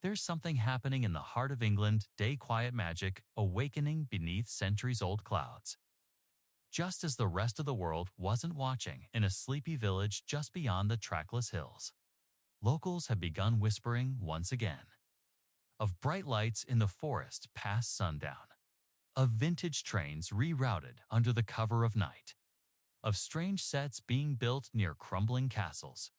There's something happening in the heart of England, day quiet magic, awakening beneath centuries-old clouds. Just as the rest of the world wasn't watching in a sleepy village just beyond the trackless hills, locals have begun whispering once again. Of bright lights in the forest past sundown, of vintage trains rerouted under the cover of night, of strange sets being built near crumbling castles,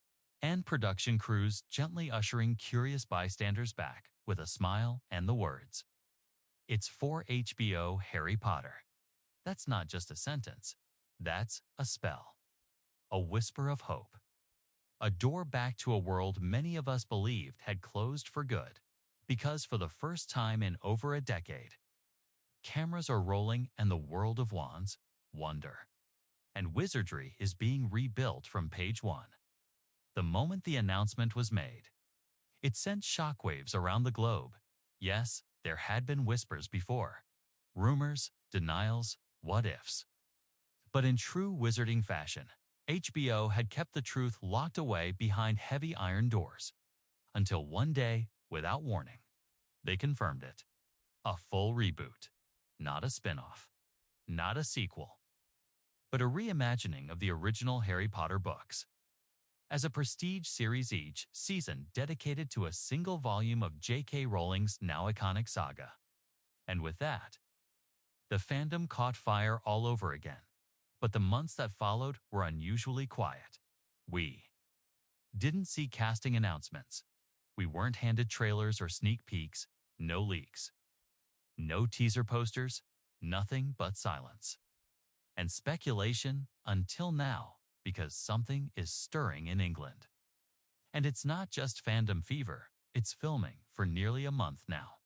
and production crews gently ushering curious bystanders back with a smile and the words, "It's for HBO Harry Potter." That's not just a sentence. That's a spell. A whisper of hope. A door back to a world many of us believed had closed for good. Because for the first time in over a decade, cameras are rolling and the world of wands, wonder, and wizardry is being rebuilt from page one. The moment the announcement was made, it sent shockwaves around the globe. Yes, there had been whispers before. Rumors, denials, what-ifs. But in true wizarding fashion, HBO had kept the truth locked away behind heavy iron doors. Until one day, without warning, they confirmed it. A full reboot. Not a spin-off. Not a sequel. But a reimagining of the original Harry Potter books. As a prestige series each season dedicated to a single volume of J.K. Rowling's now iconic saga. And with that, the fandom caught fire all over again. But the months that followed were unusually quiet. We didn't see casting announcements. We weren't handed trailers or sneak peeks, no leaks. No teaser posters, nothing but silence. And speculation until now, because something is stirring in England. And it's not just fandom fever, it's filming for nearly a month now.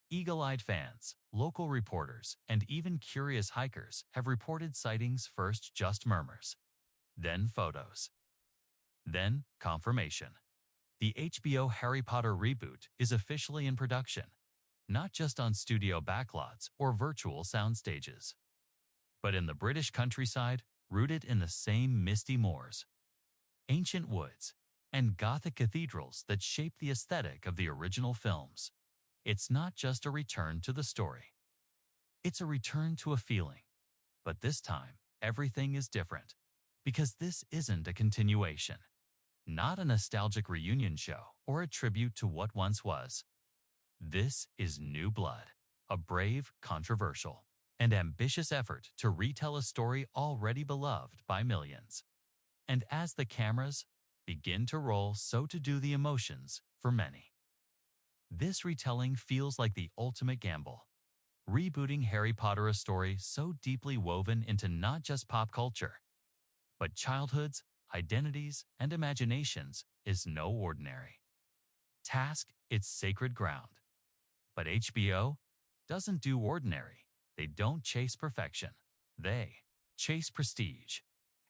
Eagle-eyed fans, local reporters, and even curious hikers have reported sightings, first just murmurs, then photos, then confirmation. The HBO Harry Potter reboot is officially in production, not just on studio backlots or virtual sound stages, but in the British countryside, rooted in the same misty moors, ancient woods, and Gothic cathedrals that shape the aesthetic of the original films. It's not just a return to the story. It's a return to a feeling. But this time, everything is different. Because this isn't a continuation. Not a nostalgic reunion show or a tribute to what once was. This is new blood. A brave, controversial, and ambitious effort to retell a story already beloved by millions. And as the cameras begin to roll, so to do the emotions for many. This retelling feels like the ultimate gamble. Rebooting Harry Potter, a story so deeply woven into not just pop culture, but childhoods, identities, and imaginations, is no ordinary task. It's sacred ground. But HBO doesn't do ordinary. They don't chase perfection. They chase prestige.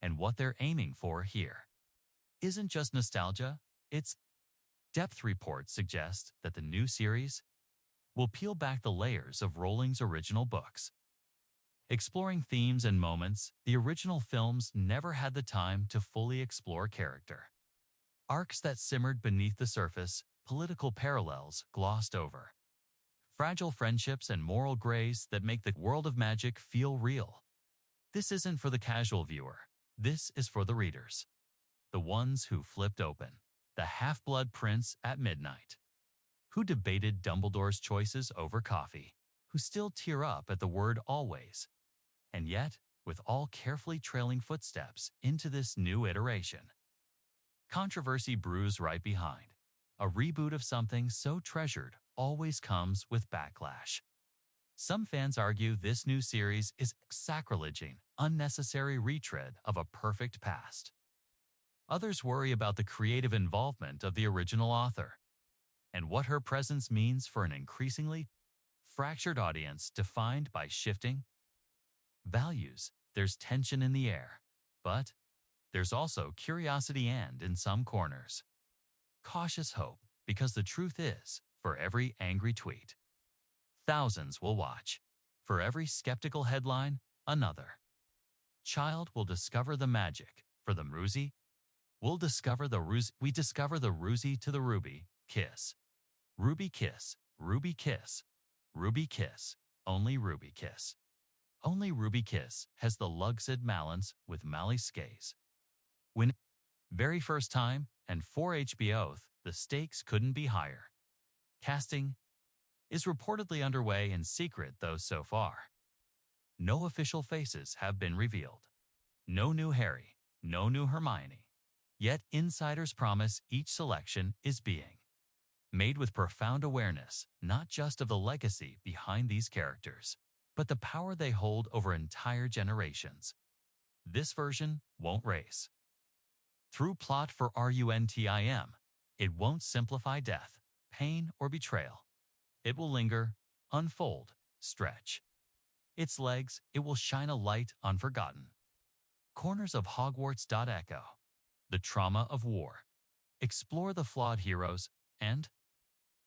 And what they're aiming for here isn't just nostalgia, it's depth. Reports suggest that the new series will peel back the layers of Rowling's original books, exploring themes and moments the original films never had the time to fully explore. Character arcs that simmered beneath the surface, political parallels glossed over, fragile friendships and moral grays that make the world of magic feel real. This isn't for the casual viewer. This is for the readers. The ones who flipped open The Half-Blood Prince at midnight, who debated Dumbledore's choices over coffee, who still tear up at the word always, and yet, with all carefully trailing footsteps into this new iteration. Controversy brews right behind. A reboot of something so treasured always comes with backlash. Some fans argue this new series is sacrilege, unnecessary retread of a perfect past. Others worry about the creative involvement of the original author and what her presence means for an increasingly fractured audience defined by shifting values. There's tension in the air, but there's also curiosity and, in some corners, cautious hope, because the truth is, for every angry tweet, thousands will watch. For every skeptical headline, another child will discover the magic. For the Ruzy, we discover the Ruzy to the Ruby kiss. Ruby kiss, ruby kiss, ruby kiss, only ruby kiss. Only ruby kiss has the luxed malance with mally skays. When very first time and for HBO, the stakes couldn't be higher. Casting is reportedly underway in secret though so far. No official faces have been revealed. No new Harry, no new Hermione. Yet insiders promise each selection is being made with profound awareness, not just of the legacy behind these characters, but the power they hold over entire generations. This version won't race through plot for RUNTIM. It won't simplify death, pain, or betrayal. It will linger, unfold, stretch. Its legs, it will shine a light unforgotten. Corners of Hogwarts. Echo. The trauma of war. Explore the flawed heroes and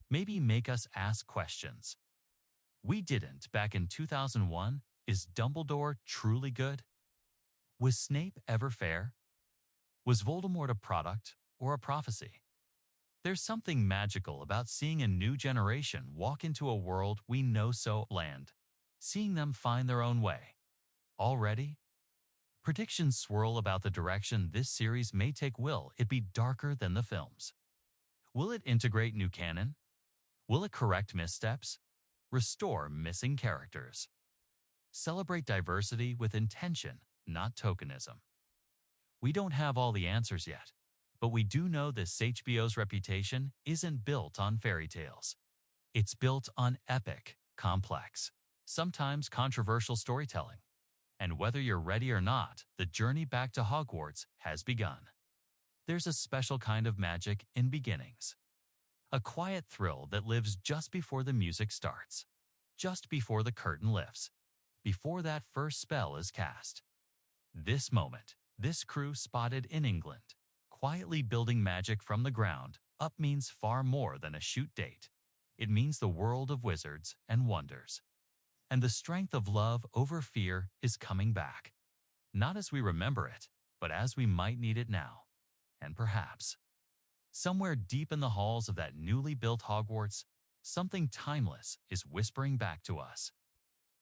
maybe make us ask questions we didn't back in 2001. Is Dumbledore truly good? Was Snape ever fair? Was Voldemort a product or a prophecy? There's something magical about seeing a new generation walk into a world we know so bland, seeing them find their own way. Already, predictions swirl about the direction this series may take. Will it be darker than the films? Will it integrate new canon? Will it correct missteps? Restore missing characters? Celebrate diversity with intention, not tokenism? We don't have all the answers yet, but we do know this HBO's reputation isn't built on fairy tales. It's built on epic, complex, sometimes controversial storytelling. And whether you're ready or not, the journey back to Hogwarts has begun. There's a special kind of magic in beginnings. A quiet thrill that lives just before the music starts, just before the curtain lifts, before that first spell is cast. This moment, this crew spotted in England, quietly building magic from the ground up means far more than a shoot date. It means the world of wizards and wonders. And the strength of love over fear is coming back. Not as we remember it, but as we might need it now. And perhaps, somewhere deep in the halls of that newly built Hogwarts, something timeless is whispering back to us.